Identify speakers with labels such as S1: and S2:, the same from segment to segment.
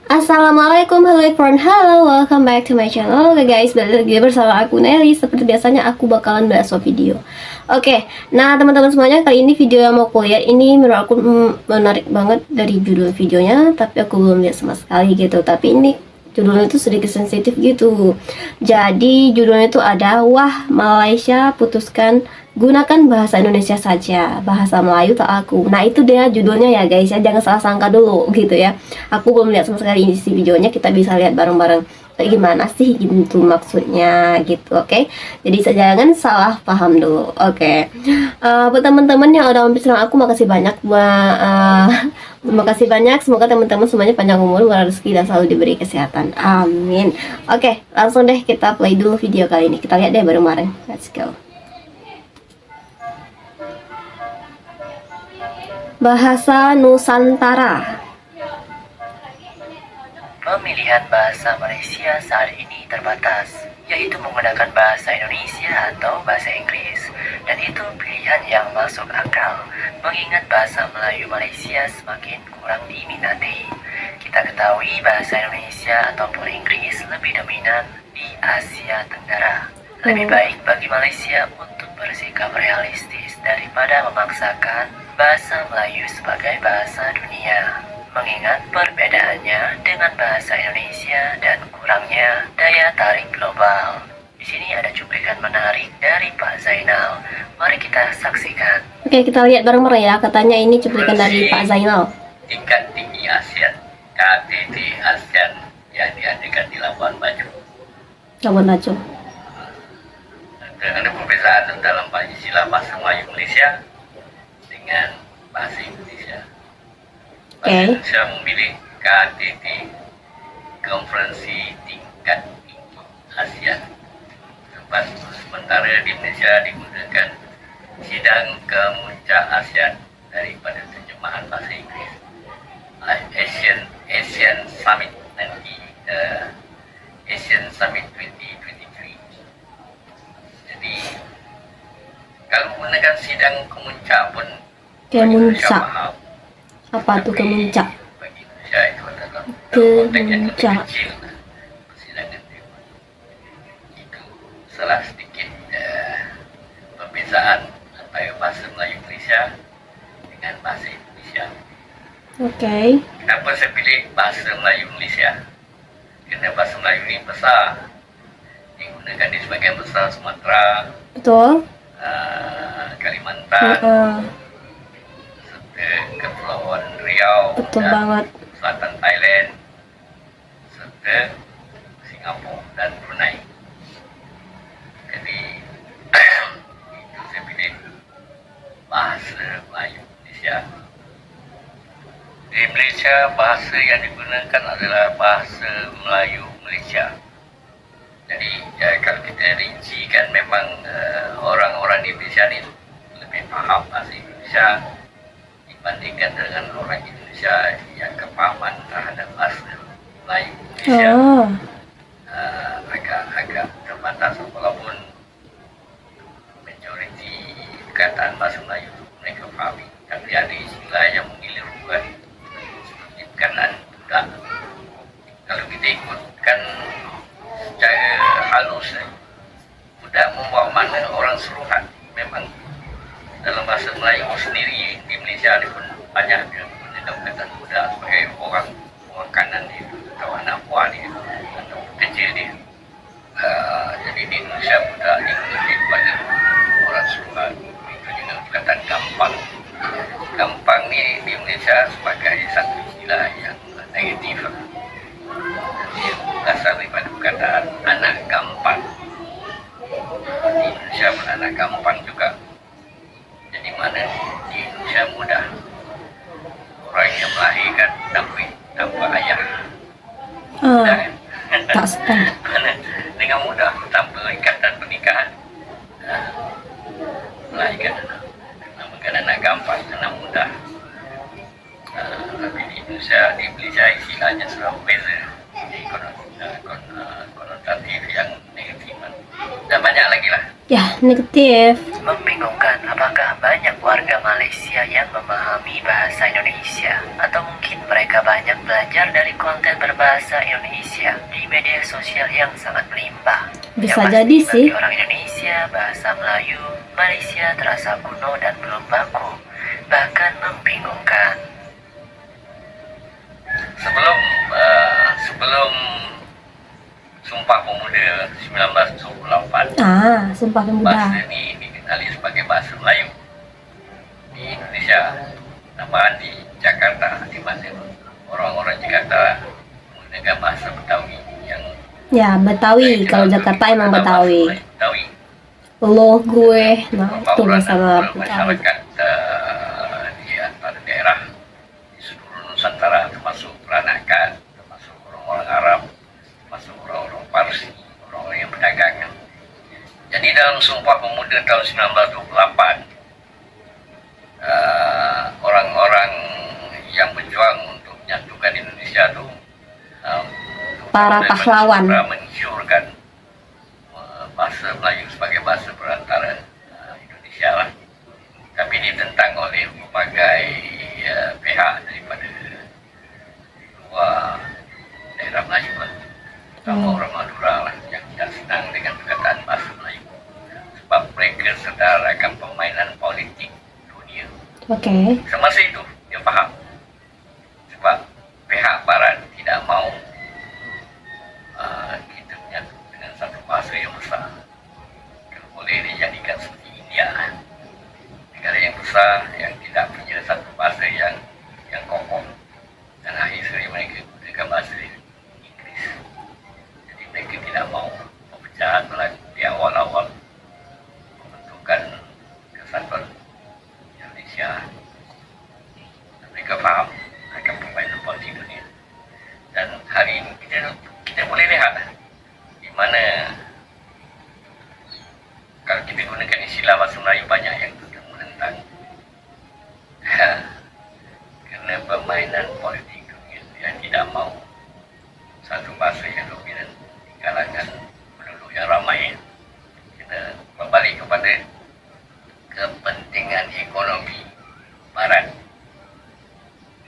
S1: Assalamualaikum, halo everyone, halo, welcome back to my channel. Oke guys, balik lagi bersama aku Nelly. Seperti biasanya aku bakalan bahas video. Oke, nah teman-teman semuanya, kali ini video yang mau aku lihat ini menurut aku menarik banget dari judul videonya, tapi aku belum lihat sama sekali gitu. Tapi ini judulnya itu sedikit sensitif gitu. Jadi judulnya itu ada, wah Malaysia putuskan gunakan bahasa Indonesia saja, bahasa Melayu tak aku. Nah itu dia judulnya ya guys ya, jangan salah sangka dulu gitu ya. Aku belum lihat sama sekali isi videonya, kita bisa lihat bareng-bareng kayak gimana sih gitu maksudnya gitu. Oke, jadi jangan salah paham dulu. Oke. Buat teman-teman yang udah mampir sama aku, makasih banyak. Makasih banyak, semoga teman-teman semuanya panjang umur, murah rezeki, dan selalu diberi kesehatan, amin. Oke, langsung deh kita play dulu video kali ini, kita lihat deh bareng-bareng. Let's go. Bahasa Nusantara.
S2: Pemilihan bahasa Malaysia saat ini terbatas, yaitu menggunakan bahasa Indonesia atau bahasa Inggris. Dan itu pilihan yang masuk akal, mengingat bahasa Melayu Malaysia semakin kurang diminati. Kita ketahui bahasa Indonesia ataupun Inggris lebih dominan di Asia Tenggara. Lebih baik bagi Malaysia untuk bersikap realistis daripada memaksakan bahasa Melayu sebagai bahasa dunia, mengingat perbedaannya dengan bahasa Indonesia dan kurangnya daya tarik global. Di sini ada cuplikan menarik dari Pak Zainal. Mari kita saksikan.
S1: Oke, kita lihat bareng-bareng ya. Katanya ini cuplikan dari Pak Zainal.
S3: Tingkat tinggi ASEAN, KTT ASEAN yang diadakan di Labuan Bajo.
S1: Labuan Bajo.
S3: Ada perbedaan dalam istilah bahasa Melayu Malaysia dengan bahasa Indonesia. Bahasa Indonesia memilih KTT, Konferensi Tingkat Tinggi ASEAN. Sementara di Malaysia digunakan Sidang Kemuncak ASEAN daripada terjemahan bahasa Inggris. Asian Summit nanti, Asian Summit 2023. Jadi kalau menggunakan sidang kemuncak pun
S1: Kemuncak.
S3: paham.
S1: Apa tuh kemuncak?
S3: Bagi Indonesia itu adalah konteks yang lebih
S1: Kemuncak.
S3: kecil persidangan itu. Itu salah sedikit perbezaan antara bahasa Melayu Malaysia dengan bahasa Indonesia.
S1: Oke.
S3: Kenapa saya pilih bahasa Melayu Malaysia? Kerana bahasa Melayu ini besar, digunakan di sebagian besar Sumatera,
S1: Betul.
S3: Kalimantan, serta Kepulauan Riau,
S1: Betul
S3: dan
S1: banget.
S3: Selatan Thailand, serta Singapura dan Brunei. Jadi itu saya pilih bahasa Melayu Malaysia. Di Malaysia, bahasa yang digunakan adalah bahasa Melayu Malaysia. Jadi kalau kita rincikan, memang orang-orang di Malaysia ni lebih faham bahasa Indonesia dibandingkan dengan orang Indonesia yang kepahaman terhadap bahasa Melayu Malaysia agak terbatas, walaupun majoriti perkataan bahasa Melayu mereka fahami. Tapi ada istilah yang mengelirukan seperti perkataan budak. Kalau kita ikutkan secara halus, budak membawa makna orang suruhan. Memang dalam bahasa Melayu sendiri di Malaysia ni pun banyak dia menggunakan perkataan budak sebagai orang kanan dia atau anak buah dia atau pekerja dia. Jadi di Indonesia budak digunakan kepada orang suruhan. Itu dengan perkataan gampang. Gampang ni di Malaysia sebagai satu istilah yang negatif. Dia berasal daripada perkataan anak gampang. Di Indonesia pun anak gampang juga. Jadi mana di Indonesia mudah orang yang melahirkan tanpa ayah. Mudah kan?
S1: Tak stand.
S3: Dengan mudah tanpa ikatan pernikahan melahirkan anak. Namakan anak gampang, anak mudah. Tapi di Indonesia, di Malaysia istilahnya selalu beza. Jadi konotatif yang negatif. Dan banyak lagi lah.
S1: Ya, negatif.
S2: Membingungkan apakah banyak warga Malaysia yang memahami bahasa Indonesia, atau mungkin mereka banyak belajar dari konten berbagai bahasa Indonesia di media sosial yang sangat melimpah.
S1: Bisa
S2: Yang pasti
S1: jadi sih.
S2: bagi orang Indonesia, bahasa Melayu Malaysia terasa kuno dan belum baku, bahkan membingungkan.
S3: Sebelum Sumpah Pemuda 1928,
S1: Sumpah Pemuda.
S3: bahasa ini dikenali sebagai bahasa Melayu di Indonesia, tambahan di Jakarta, di mana orang-orang Jakarta menggunakan bahasa Betawi yang
S1: Ya, Betawi. Kalau Jakarta emang Betawi.
S3: Betawi.
S1: Loh gue. Nah, itu sama Betawi.
S3: Masyarakat di antara daerah di seluruh Nusantara, termasuk peranakan, termasuk orang-orang Arab, termasuk orang-orang Parsi, orang-orang yang berdagang. Jadi dalam Sumpah Pemuda tahun 1928, orang-orang yang berjuang untuk menyatukan Indonesia itu
S1: Para pahlawan.
S3: mensyurkan bahasa Melayu sebagai bahasa perantara Indonesia lah. Tapi ditentang oleh berbagai pihak daripada luar daerah Melayu lah, terutama orang Madura lah, yang tidak senang dengan perkataan bahasa Melayu sebab mereka sedar akan permainan politik dunia.
S1: Oke.
S3: Semasa itu dia faham sebab pihak Barat tidak mau kita menyatu dengan satu bahasa yang besar. Kalau boleh dijadikan seperti India, negara yang besar yang tidak punya satu bahasa yang kokoh, dan akhirnya mereka gunakan bahasa Inggris. Jadi mereka tidak mau pemecahan di awal-awal pembentukan kesatuan Indonesia. Mereka faham akan permainan politik dunia. Dan hari ini kita boleh lihat di mana kalau kita gunakan istilah bahasa Melayu banyak yang menentang kerana permainan politik dunia yang tidak mau satu bahasa yang dominan di kalangan penduduk yang ramai. Kita berbalik kepada kepentingan ekonomi Barat.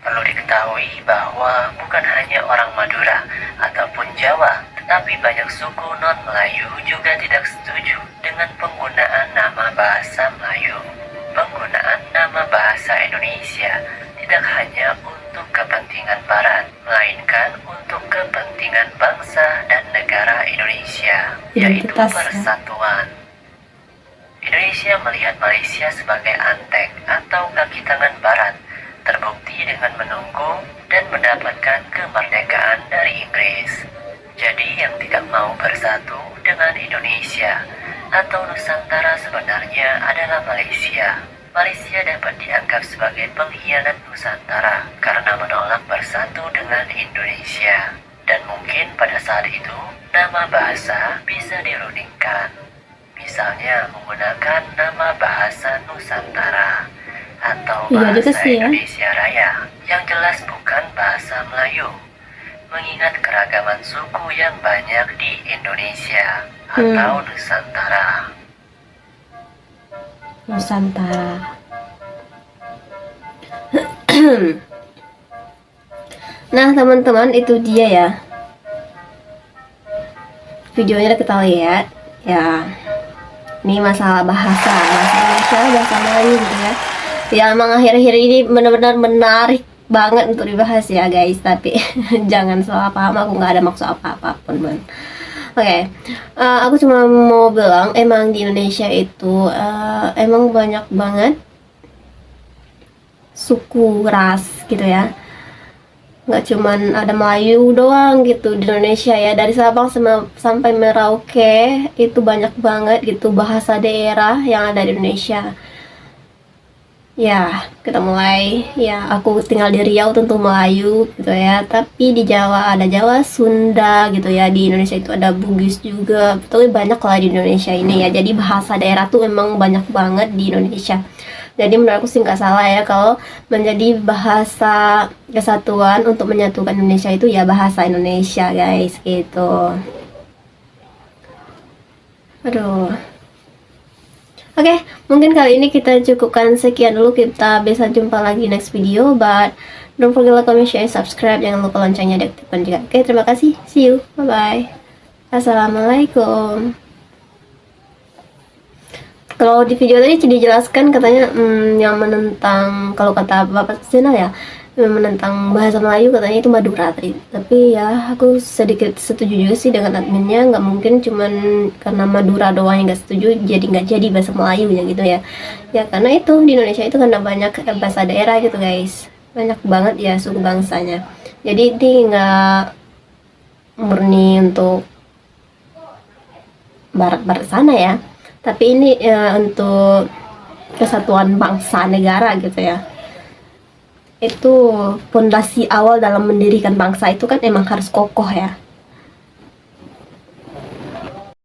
S2: Perlu diketahui bahwa bukan hanya orang Madura ataupun Jawa, tetapi banyak suku non-Melayu juga tidak setuju dengan penggunaan nama bahasa Melayu. Penggunaan nama bahasa Indonesia tidak hanya untuk kepentingan Barat, melainkan untuk kepentingan bangsa dan negara Indonesia, yaitu
S1: Identitas, ya.
S2: persatuan. Indonesia melihat Malaysia sebagai antek atau kaki tangan Barat, terbukti dengan menunggu dan mendapatkan kemerdekaan dari Inggris. Jadi yang tidak mau bersatu dengan Indonesia atau Nusantara sebenarnya adalah Malaysia. Malaysia dapat dianggap sebagai pengkhianat Nusantara karena menolak bersatu dengan Indonesia. Dan mungkin pada saat itu, nama bahasa bisa diruningkan. Misalnya menggunakan nama bahasa Nusantara atau
S1: Iya juga
S2: bahasa
S1: sih ya.
S2: Indonesia Raya, yang jelas bukan bahasa Melayu. Mengingat keragaman suku yang banyak di Indonesia atau Nusantara.
S1: Nusantara. Nah teman-teman, itu dia ya videonya, kita lihat ya. Ini masalah bahasa Indonesia, bahasa Melayu gitu ya. Ya emang akhir-akhir ini benar-benar menarik banget untuk dibahas ya guys. Tapi jangan salah paham, aku nggak ada maksud apa-apapun man. Oke, aku cuma mau bilang emang di Indonesia itu emang banyak banget suku ras gitu ya. Nggak cuman ada Melayu doang gitu di Indonesia ya, dari Sabang sampai Merauke itu banyak banget gitu bahasa daerah yang ada di Indonesia. Ya, kita mulai ya, aku tinggal di Riau tentu Melayu gitu ya, tapi di Jawa ada Jawa, Sunda gitu ya, di Indonesia itu ada Bugis juga, tapi banyak lah di Indonesia ini ya. Jadi bahasa daerah tuh emang banyak banget di Indonesia. Jadi menurut aku sih nggak salah ya kalau menjadi bahasa kesatuan untuk menyatukan Indonesia itu ya bahasa Indonesia guys gitu. Aduh. Oke, mungkin kali ini kita cukupkan sekian dulu. Kita bisa jumpa lagi next video. But Don't forget like, comment, share, subscribe. Jangan lupa loncengnya diaktifkan juga. Oke, terima kasih. See you. Bye bye. Assalamualaikum. Kalau di video tadi dijelaskan katanya yang menentang, kalau kata Bapak Zainal ya, yang menentang bahasa Melayu katanya itu Madura tadi. Tapi ya aku sedikit setuju juga sih dengan adminnya. Nggak mungkin cuman karena Madura doang yang nggak setuju jadi nggak jadi bahasa Melayu ya gitu ya. Ya karena itu di Indonesia itu karena banyak bahasa daerah gitu guys, banyak banget ya suku bangsanya. Jadi ini nggak murni untuk barat-barat sana ya, tapi ini untuk kesatuan bangsa negara gitu ya. Itu pondasi awal dalam mendirikan bangsa itu kan emang harus kokoh ya.